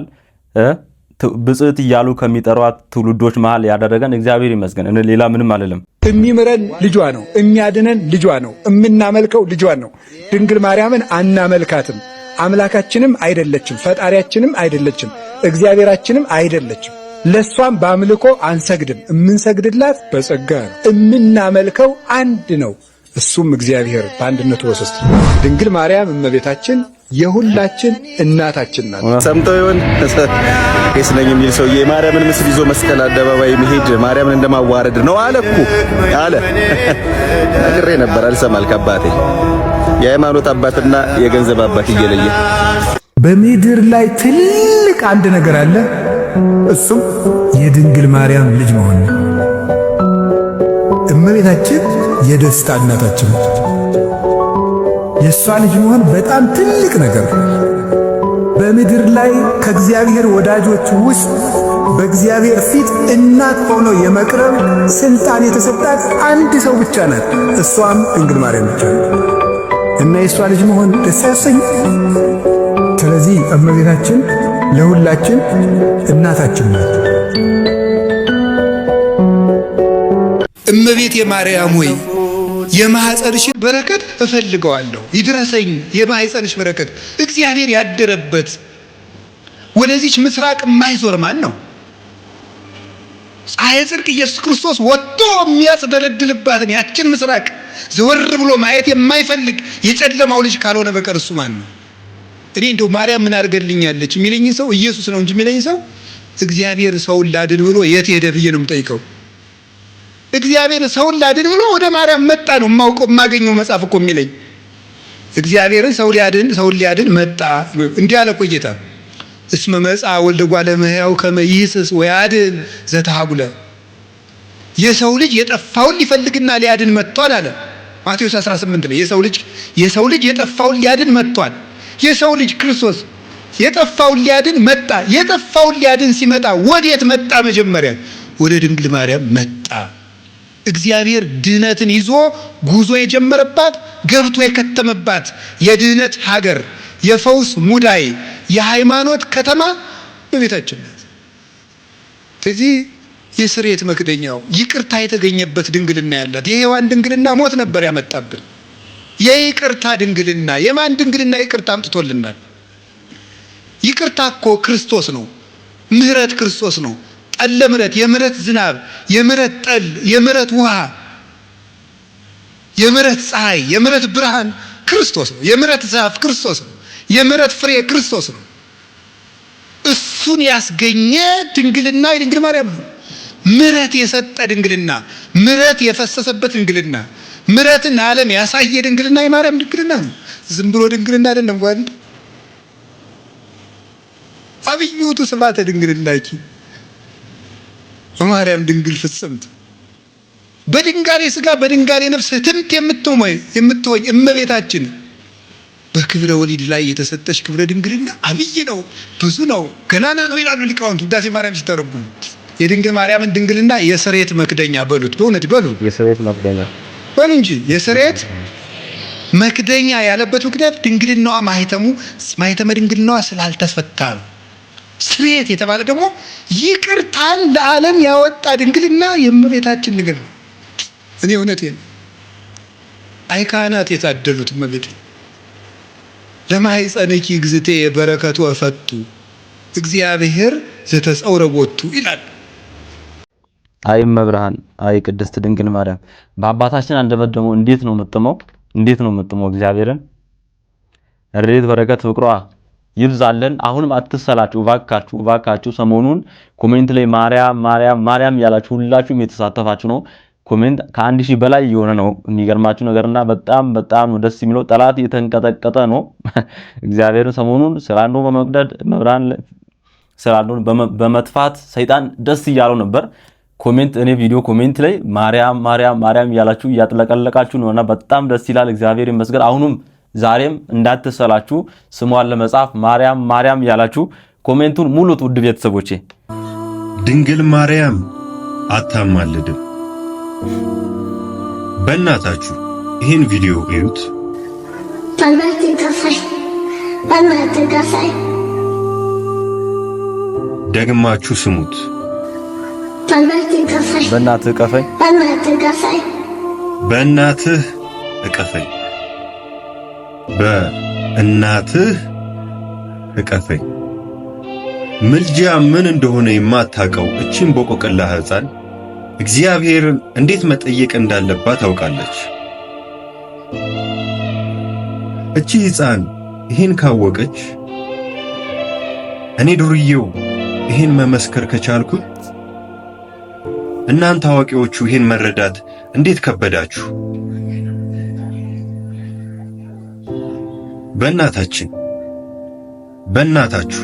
ብጽዕት እያሉ ከሚጠሯት ትውልዶች መሃል ያደረገን እግዚአብሔር ይመስገን። እኔ ሌላ ምንም አልልም። የሚምረን ልጇ ነው፣ የሚያድነን ልጇ ነው፣ የምናመልከው ልጇን ነው። ድንግል ማርያምን አናመልካትም። አምላካችንም አይደለችም፣ ፈጣሪያችንም አይደለችም፣ እግዚአብሔራችንም አይደለችም። ለሷም በአምልኮ አንሰግድም። የምንሰግድላት በጸጋ ነው። የምናመልከው አንድ ነው፣ እሱም እግዚአብሔር በአንድነቱ በሶስት። ድንግል ማርያም እመቤታችን የሁላችን እናታችን ናት። ሰምተው ይሆን ቄስ ነኝ የሚል ሰውዬ የማርያምን ምስል ይዞ መስቀል አደባባይ መሄድ ማርያምን እንደማዋረድ ነው አለ እኮ አለ። ነግሬ ነበር አልሰማል ከአባቴ የሃይማኖት አባትና የገንዘብ አባት እየለየ። በምድር ላይ ትልቅ አንድ ነገር አለ፣ እሱም የድንግል ማርያም ልጅ መሆን ነው። እመቤታችን የደስታ እናታችን ነው። የእሷ ልጅ መሆን በጣም ትልቅ ነገር ነው። በምድር ላይ ከእግዚአብሔር ወዳጆች ውስጥ በእግዚአብሔር ፊት እናት ሆኖ የመቅረብ ስልጣን የተሰጣት አንድ ሰው ብቻ ናት። እሷም ድንግል ማርያም ብቻ ናት እና የእሷ ልጅ መሆን ደስ ያሰኝ። ስለዚህ እመቤታችን ለሁላችን እናታችን ናት። እመቤት የማርያም ሆይ የማኅፀንሽን በረከት እፈልገዋለሁ፣ ይድረሰኝ የማኅፀንሽ በረከት። እግዚአብሔር ያደረበት ወደዚች ምስራቅ የማይዞር ማን ነው? ፀሐየ ጽድቅ ኢየሱስ ክርስቶስ ወጥቶ የሚያጽደለድልባትን ያችን ምስራቅ ዘወር ብሎ ማየት የማይፈልግ የጨለማው ልጅ ካልሆነ በቀር እሱ ማን ነው? እኔ እንደው ማርያም ምን አድርገልኛለች የሚለኝ ሰው ኢየሱስ ነው እንጂ የሚለኝ ሰው እግዚአብሔር ሰውን ላድን ብሎ የት ሄደ ብዬ ነው የምጠይቀው። እግዚአብሔር ሰውን ላድን ብሎ ወደ ማርያም መጣ ነው የማውቀው የማገኘው መጽሐፍ እኮ የሚለኝ። እግዚአብሔር ሰውን ሊያድን መጣ እንዲህ አለ እኮ ጌታ። እስመ መጽአ ወልደ እጓለ እመሕያው ከመ ይሕስስ ወያድን ዘተሃጉለ። የሰው ልጅ የጠፋውን ሊፈልግና ሊያድን መጥቷል አለ ማቴዎስ 18 ላይ። የሰው ልጅ የጠፋውን ሊያድን መጥቷል። የሰው ልጅ ክርስቶስ የጠፋውን ሊያድን መጣ። የጠፋውን ሊያድን ሲመጣ ወዴት መጣ? መጀመሪያ ወደ ድንግል ማርያም መጣ። እግዚአብሔር ድህነትን ይዞ ጉዞ የጀመረባት ገብቶ የከተመባት የድህነት ሀገር፣ የፈውስ ሙዳይ፣ የሃይማኖት ከተማ በቤታችን ናት። ስለዚህ የስርየት መክደኛው ይቅርታ የተገኘበት ድንግልና ያላት። የሔዋን ድንግልና ሞት ነበር ያመጣብን። የይቅርታ ድንግልና የማን ድንግልና ይቅርታ አምጥቶልናል? ይቅርታ እኮ ክርስቶስ ነው። ምህረት ክርስቶስ ነው። ጠለ ምህረት፣ የምህረት ዝናብ፣ የምህረት ጠል፣ የምህረት ውሃ፣ የምህረት ፀሐይ፣ የምህረት ብርሃን ክርስቶስ ነው። የምህረት ዛፍ ክርስቶስ ነው። የምህረት ፍሬ ክርስቶስ ነው። እሱን ያስገኘ ድንግልና የድንግል ማርያም ነው። ምህረት የሰጠ ድንግልና፣ ምህረት የፈሰሰበት ድንግልና፣ ምህረትን ዓለም ያሳየ ድንግልና የማርያም ድንግልና ነው። ዝም ብሎ ድንግልና አይደለም። ጓንድ አብዩቱ ስብሐተ ድንግልናኪ በማርያም ድንግል ፍጽምት በድንጋሌ ሥጋ በድንጋሌ ነፍስ ትምት የምትሆኝ እመቤታችን በክብረ ወሊድ ላይ የተሰጠች ክብረ ድንግልና አብይ ነው፣ ብዙ ነው፣ ገናና ነው ይላሉ ሊቃውንት ውዳሴ ማርያም ሲተረጉሙ። የድንግል ማርያምን ድንግልና የስርየት መክደኛ በሉት። በእውነት በሉ የስርየት መክደኛ በሉ እንጂ የስርየት መክደኛ ያለበት ምክንያት ድንግልናዋ ማኅተመ ድንግልናዋ ስላልተፈታ ነው። ስርየት የተባለ ደግሞ ይቅርታን ለዓለም ያወጣ ድንግልና የእመቤታችን ድንግል ነው። እኔ እውነቴን አይ ካህናት የታደሉት እመቤት ለማኅፀንኪ እግዝእቴ በረከቱ እፈቱ እግዚአብሔር ዘተጸውረ ቦቱ ይላል። አይ እመብርሃን፣ አይ ቅድስት ድንግል ማርያም በአባታችን አንደበት ደግሞ እንዴት ነው የምጥመው እግዚአብሔርን። ረድኤት በረከት ፍቅሯ ይብዛለን። አሁንም አትሰላችሁ እባካችሁ። ሰሞኑን ኮሜንት ላይ ማርያም ያላችሁ ሁላችሁም የተሳተፋችሁ ነው። ኮሜንት ከ1000 በላይ የሆነ ነው። የሚገርማችሁ ነገርና በጣም ነው ደስ የሚለው። ጠላት የተንቀጠቀጠ ነው። እግዚአብሔርን ሰሞኑን ስላንዶ በመቅደድ መብራን ስላንዶ በመጥፋት ሰይጣን ደስ እያለው ነበር። እኔ ቪዲዮ ኮሜንት ላይ ማርያም ያላችሁ እያጥለቀለቃችሁ ነውና በጣም ደስ ይላል። እግዚአብሔር ይመስገን። አሁንም ዛሬም እንዳትሰላችሁ ስሟን ለመጻፍ ማርያም ማርያም ያላችሁ ኮሜንቱን ሙሉት ውድ ቤተሰቦቼ። ድንግል ማርያም አታማልድም። በእናታችሁ ይህን ቪዲዮ እዩት። ደግማችሁ ስሙት። በእናትህ እቀፈኝ፣ በእናትህ እቀፈኝ፣ በእናትህ እቀፈኝ። ምልጃ ምን እንደሆነ የማታውቀው እቺን ቦቆቅላ ሕፃን እግዚአብሔርን እንዴት መጠየቅ እንዳለባት ታውቃለች። እቺ ሕፃን ይህን ካወቀች እኔ ዱርዬው ይህን መመስከር ከቻልኩ እናንተ አዋቂዎቹ ይህን መረዳት እንዴት ከበዳችሁ? በእናታችሁ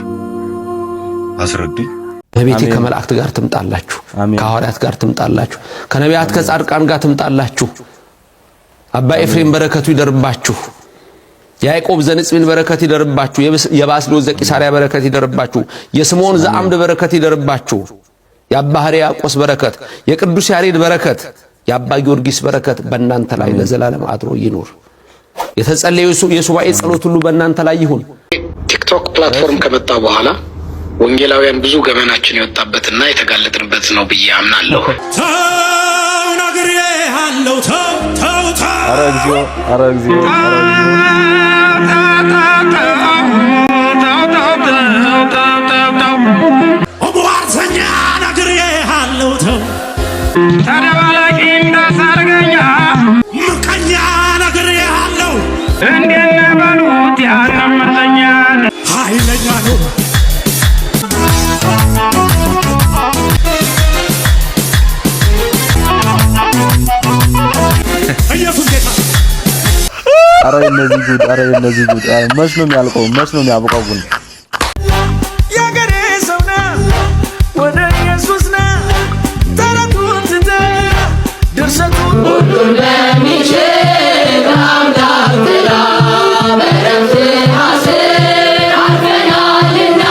አስረዱኝ። በቤቴ ከመላእክት ጋር ትምጣላችሁ፣ ከሐዋርያት ጋር ትምጣላችሁ፣ ከነቢያት ከጻድቃን ጋር ትምጣላችሁ። አባ ኤፍሬም በረከቱ ይደርባችሁ፣ ያዕቆብ ዘንጽቢን በረከት ይደርባችሁ፣ የባስልዮስ ዘቂሳርያ በረከት ይደርባችሁ፣ የስምዖን ዘአምድ በረከት ይደርባችሁ፣ የአባ ሕርያቆስ በረከት፣ የቅዱስ ያሬድ በረከት፣ የአባ ጊዮርጊስ በረከት በእናንተ ላይ ለዘላለም አድሮ ይኑር። የተጸለዩ የሱባኤ ጸሎት ሁሉ በእናንተ ላይ ይሁን። ቲክቶክ ፕላትፎርም ከመጣ በኋላ ወንጌላውያን ብዙ ገመናችን የወጣበትና የተጋለጥንበት ነው ብዬ አምናለሁ። ኧረ እግዚኦ ተደባላቂ እንዳሳርገኛ ምቀኛ ነግሬሃለሁ። እንዴት ነህ በሉት ያቀመጠኛል ኃይለኛ ነው። ኢየሱስ ጌታ። ኧረ እነዚህ ጉድ መች ነው የሚያልቀው? መች ነው የሚያበቃው? ግን የአገሬ ሰው ነህ፣ ወደ ኢየሱስ ነህ። ተረቱን ትተህ ድርሰቱን ሁሉን ለሚችል አምላክ ጥላ በረፍት ሐዘን አርፈናልና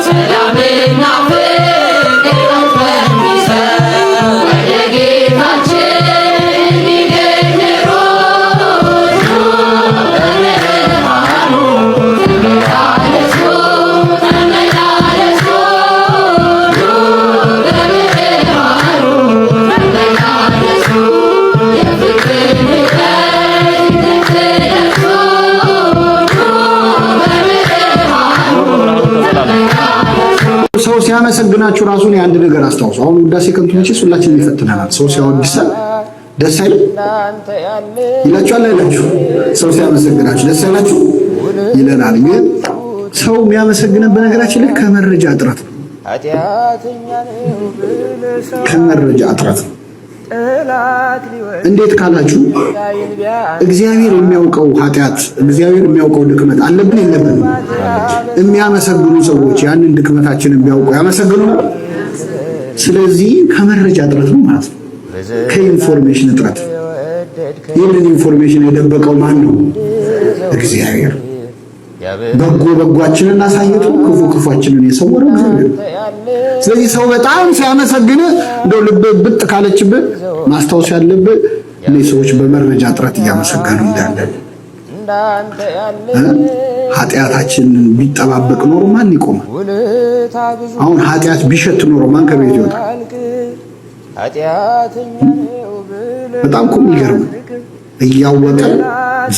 ሰላምና ፍቅር በሚሰጥ ወደ ጌታችን እንዲገኝ ሮጡ በብርሃኑ ተመላለሱ ተመላለሱ በብርሃኑ ተመላለሱ የፍቅር ንቀት ተደርሶ ሰው ሲያመሰግናችሁ ራሱን የአንድ ነገር አስታውሱ። አሁን ውዳሴ ከንቱ መቼስ ሁላችንም ይፈትነናል። ሰው ሲያወድሰን ደስ አይልም ይላችኋል አይላችሁ? ሰው ሲያመሰግናችሁ ደስ አይላችሁ ይለናል። ግን ሰው የሚያመሰግነን በነገራችን ላይ ከመረጃ እጥረት ነው። ከመረጃ እጥረት ነው። እንዴት ካላችሁ እግዚአብሔር የሚያውቀው ኃጢአት፣ እግዚአብሔር የሚያውቀው ድክመት አለብን የለብንም? የሚያመሰግኑ ሰዎች ያንን ድክመታችንን ቢያውቁ ያመሰግኑ። ስለዚህ ከመረጃ እጥረት ነው ማለት ነው፣ ከኢንፎርሜሽን እጥረት። ይህንን ኢንፎርሜሽን የደበቀው ማን ነው? እግዚአብሔር። በጎ በጓችንን አሳይቶ ክፉ ክፋችንን የሰወረው እግዚአብሔር። ስለዚህ ሰው በጣም ሲያመሰግን እንደው ልብ ብጥ ካለችብህ ማስታወስ ያለብህ እነዚህ ሰዎች በመረጃ እጥረት እያመሰገኑ እንዳለ። ኃጢአታችንን ቢጠባበቅ ኖሮ ማን ይቆማል? አሁን ኃጢአት ቢሸት ኖሮ ማን ከቤት ይወጣል? በጣም እኮ የሚገርም እያወቀ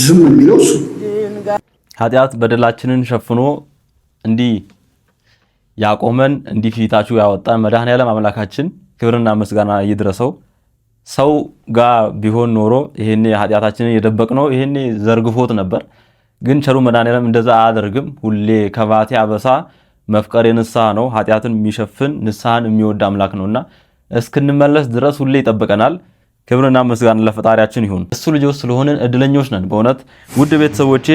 ዝም የሚለው እሱ። ኃጢአት በደላችንን ሸፍኖ እንዲህ ያቆመን እንዲህ ፊታችሁ ያወጣን መድኃኔዓለም አምላካችን ክብርና ምስጋና ይድረሰው። ሰው ጋር ቢሆን ኖሮ ይሄኔ ኃጢአታችንን የደበቅነው ይሄኔ ዘርግፎት ነበር። ግን ቸሩ መድኃኔዓለም እንደዛ አያደርግም። ሁሌ ከባቴ አበሳ መፍቀሬ ንስሐ ነው። ኃጢአትን የሚሸፍን ንስሐን የሚወድ አምላክ ነውና እስክንመለስ ድረስ ሁሌ ይጠብቀናል። ክብርና ምስጋና ለፈጣሪያችን ይሁን። እሱ ልጆች ስለሆነን እድለኞች ነን። በእውነት ውድ ቤተሰቦቼ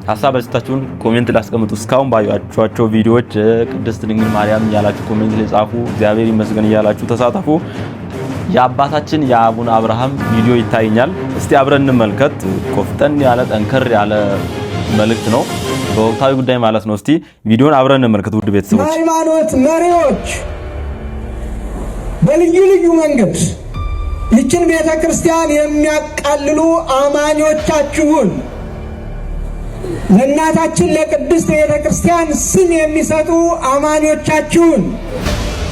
ሐሳብ አስተያየታችሁን ኮሜንት ላይ አስቀምጡ። እስካሁን ባያችኋቸው ቪዲዮዎች ቅድስት ድንግል ማርያም እያላችሁ ኮሜንት ላይ ጻፉ። እግዚአብሔር ይመስገን እያላችሁ ተሳተፉ። የአባታችን የአቡነ አብርሃም ቪዲዮ ይታየኛል። እስቲ አብረን እንመልከት። ቆፍጠን ያለ ጠንከር ያለ መልእክት ነው፣ በወቅታዊ ጉዳይ ማለት ነው። እስቲ ቪዲዮን አብረን እንመልከት ውድ ቤተሰቦች። ሃይማኖት መሪዎች በልዩ ልዩ መንገድ ይችን ቤተክርስቲያን የሚያቃልሉ አማኞቻችሁን ለእናታችን ለቅድስት ቤተክርስቲያን ስም የሚሰጡ አማኞቻችሁን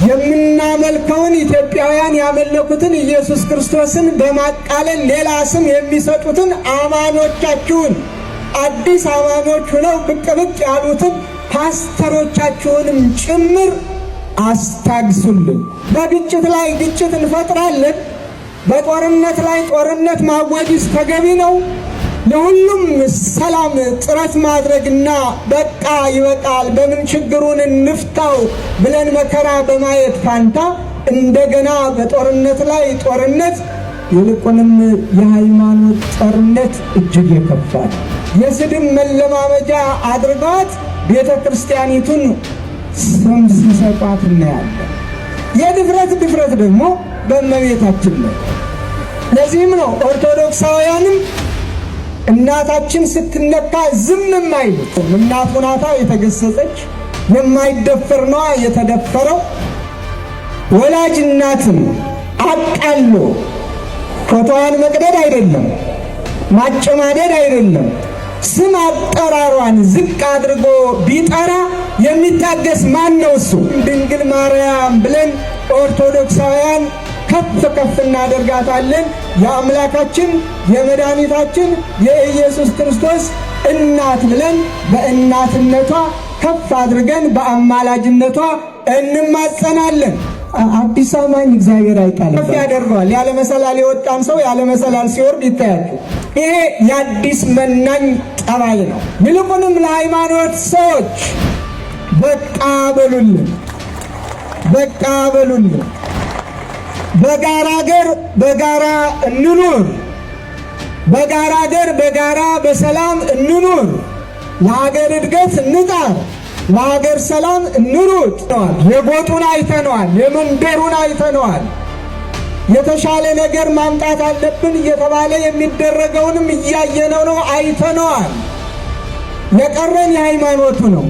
የምናመልከውን ኢትዮጵያውያን ያመለኩትን ኢየሱስ ክርስቶስን በማቃለል ሌላ ስም የሚሰጡትን አማኞቻችሁን አዲስ አማኞች ሆነው ብቅ ብቅ ያሉትን ፓስተሮቻችሁንም ጭምር አስታግሱልን። በግጭት ላይ ግጭት እንፈጥራለን። በጦርነት ላይ ጦርነት ማወጅስ ተገቢ ነው? ለሁሉም ሰላም ጥረት ማድረግና በቃ ይበቃል፣ በምን ችግሩን እንፍታው ብለን መከራ በማየት ፋንታ እንደገና በጦርነት ላይ ጦርነት፣ ይልቁንም የሃይማኖት ጦርነት እጅግ የከፋል። የስድብ መለማመጃ አድርገዋት ቤተ ክርስቲያኒቱን ስም ሲሰጧት እናያለን። የድፍረት ደግሞ በእመቤታችን ነው። ለዚህም ነው ኦርቶዶክሳውያንም እናታችን ስትነካ ዝም የማይሉት። እናቱ ናታ የተገሰጸች፣ የማይደፈር ነዋ የተደፈረው። ወላጅ እናትን አቃሎ ፎቶዋን መቅደድ አይደለም፣ ማጨማደድ አይደለም፣ ስም አጠራሯን ዝቅ አድርጎ ቢጠራ የሚታገስ ማን ነው? እሱ ድንግል ማርያም ብለን ኦርቶዶክሳውያን ከፍ ከፍ እናደርጋታለን። የአምላካችን የመድኃኒታችን የኢየሱስ ክርስቶስ እናት ብለን በእናትነቷ ከፍ አድርገን በአማላጅነቷ እንማጸናለን። አዲስ አማኝ እግዚአብሔር አይጣልም፣ ከፍ ያደርገዋል። ያለ መሰላል የወጣን ሰው ያለ መሰላል ሲወርድ ይታያል። ይሄ የአዲስ መናኝ ጠባይ ነው። ይልቁንም ለሃይማኖት ሰዎች በቃ በሉልን፣ በቃ በሉልን። በጋራ ሀገር በጋራ እንኑር፣ በጋራ ሀገር በጋራ በሰላም እንኑር። ለሀገር እድገት እንጣር፣ ለሀገር ሰላም እንሩጥ። የጎጡን አይተነዋል፣ የመንደሩን አይተነዋል። የተሻለ ነገር ማምጣት አለብን እየተባለ የሚደረገውንም እያየነው ነው፣ አይተነዋል። የቀረን የሃይማኖቱ ነው።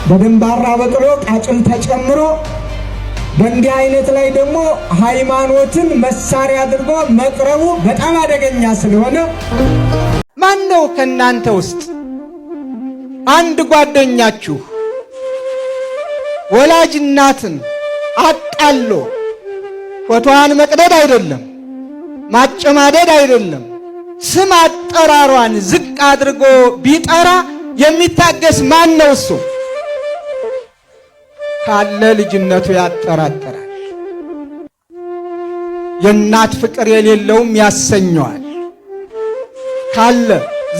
በድንባራ በቅሎ ቃጭል ተጨምሮ በእንዲህ አይነት ላይ ደግሞ ሃይማኖትን መሳሪያ አድርጎ መቅረቡ በጣም አደገኛ ስለሆነ ማን ነው ከእናንተ ውስጥ አንድ ጓደኛችሁ ወላጅ እናትን አቃሎ ፎቶዋን መቅደድ አይደለም፣ ማጨማደድ አይደለም፣ ስም አጠራሯን ዝቅ አድርጎ ቢጠራ የሚታገስ ማን ነው? እሱ ካለ ልጅነቱ ያጠራጠራል። የእናት ፍቅር የሌለውም ያሰኘዋል ካለ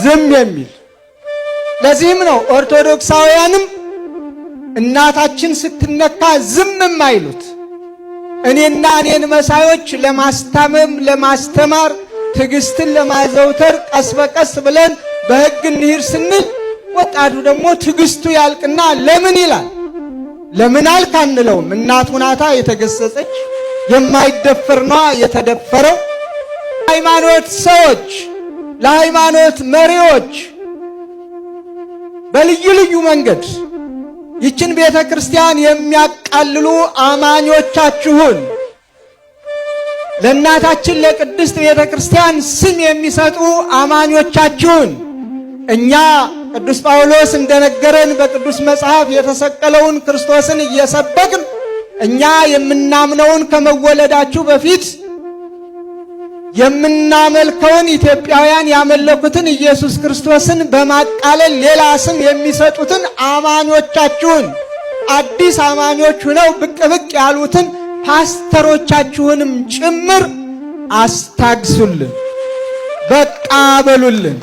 ዝም የሚል። ለዚህም ነው ኦርቶዶክሳውያንም እናታችን ስትነካ ዝም የማይሉት። እኔና እኔን መሳዮች ለማስታመም ለማስተማር ትዕግስትን ለማዘውተር ቀስ በቀስ ብለን በሕግ እንሂድ ስንል ወጣቱ ደግሞ ትዕግስቱ ያልቅና ለምን ይላል። ለምን አልክ አንለውም። እናቱ ናታ የተገሰጸች፣ የማይደፈር ነዋ የተደፈረው። ሃይማኖት ሰዎች ለሃይማኖት መሪዎች በልዩ ልዩ መንገድ ይችን ቤተ ክርስቲያን የሚያቃልሉ አማኞቻችሁን ለእናታችን ለቅድስት ቤተ ክርስቲያን ስም የሚሰጡ አማኞቻችሁን እኛ ቅዱስ ጳውሎስ እንደነገረን በቅዱስ መጽሐፍ የተሰቀለውን ክርስቶስን እየሰበክን እኛ የምናምነውን ከመወለዳችሁ በፊት የምናመልከውን ኢትዮጵያውያን ያመለኩትን ኢየሱስ ክርስቶስን በማቃለል ሌላ ስም የሚሰጡትን አማኞቻችሁን አዲስ አማኞች ሆነው ብቅ ብቅ ያሉትን ፓስተሮቻችሁንም ጭምር አስታግሱልን፣ በቃ በሉልን፣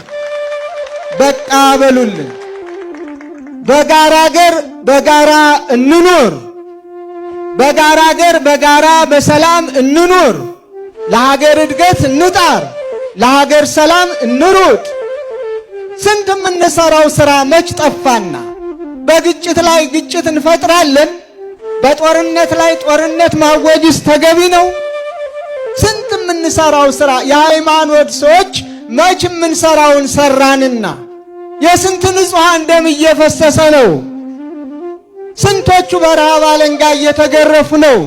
በቃ በሉልን። በጋራ ሀገር በጋራ እንኑር፣ በጋራ ሀገር በጋራ በሰላም እንኑር። ለሀገር እድገት እንጣር፣ ለሀገር ሰላም እንሩጥ። ስንት የምንሰራው ሥራ መች ጠፋና በግጭት ላይ ግጭት እንፈጥራለን። በጦርነት ላይ ጦርነት ማወጅስ ተገቢ ነው? ስንት የምንሰራው ስራ የሃይማኖት ሰዎች መች የምንሰራውን ሰራንና የስንት ንጹሐን ደም እየፈሰሰ ነው። ስንቶቹ በረሃብ አለንጋ እየተገረፉ ነው።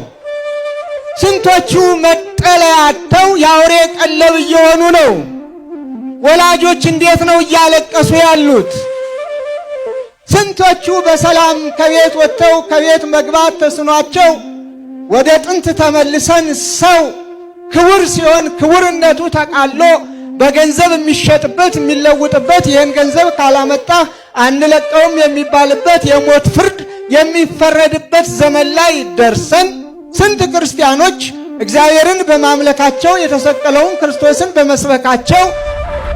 ስንቶቹ መጠለያ አጥተው የአውሬ ቀለብ እየሆኑ ነው። ወላጆች እንዴት ነው እያለቀሱ ያሉት? ስንቶቹ በሰላም ከቤት ወጥተው ከቤት መግባት ተስኗቸው ወደ ጥንት ተመልሰን ሰው ክቡር ሲሆን ክቡርነቱ ተቃሎ በገንዘብ የሚሸጥበት የሚለውጥበት ይህን ገንዘብ ካላመጣ አንለቀውም የሚባልበት የሞት ፍርድ የሚፈረድበት ዘመን ላይ ደርሰን ስንት ክርስቲያኖች እግዚአብሔርን በማምለካቸው የተሰቀለውን ክርስቶስን በመስበካቸው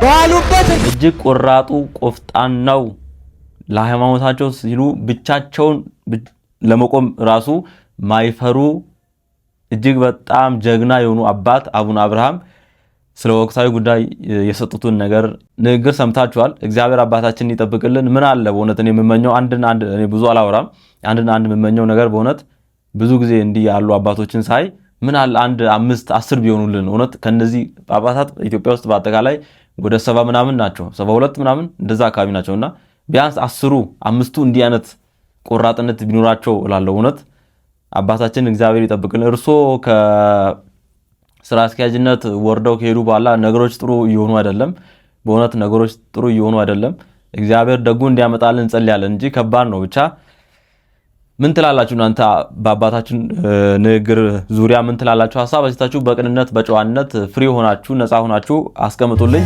ባሉበት እጅግ ቆራጡ ቆፍጣናው ለሃይማኖታቸው ሲሉ ብቻቸውን ለመቆም ራሱ ማይፈሩ እጅግ በጣም ጀግና የሆኑ አባት አቡነ አብርሃም ስለ ወቅታዊ ጉዳይ የሰጡትን ንግግር ሰምታችኋል። እግዚአብሔር አባታችንን ይጠብቅልን። ምን አለ በእውነት እኔ የምመኘው እኔ ብዙ አላወራም። አንድ የምመኘው ነገር በእውነት ብዙ ጊዜ እንዲህ ያሉ አባቶችን ሳይ ምን አለ 1 5 10 ቢሆኑልን። እውነት ከነዚህ ጳጳሳት ኢትዮጵያ ውስጥ በአጠቃላይ ወደ 70 ምናምን ናቸው፣ 72 ምናምን እንደዛ አካባቢ ናቸውና ቢያንስ 5ቱ እንዲህ አይነት ቆራጥነት ቢኖራቸው እላለሁ። እውነት አባታችን እግዚአብሔር ይጠብቅልን። እርሶ ከስራ አስኪያጅነት ወርደው ከሄዱ በኋላ ነገሮች ጥሩ እየሆኑ አይደለም። በእውነት ነገሮች ጥሩ እየሆኑ አይደለም። እግዚአብሔር ደጉ እንዲያመጣልን እንጸልያለን እንጂ ከባድ ነው። ብቻ ምን ትላላችሁ እናንተ በአባታችን ንግግር ዙሪያ ምን ትላላችሁ? ሐሳብ አስተያየታችሁ በቅንነት በጨዋነት ፍሪ ሆናችሁ ነፃ ሆናችሁ አስቀምጡልኝ።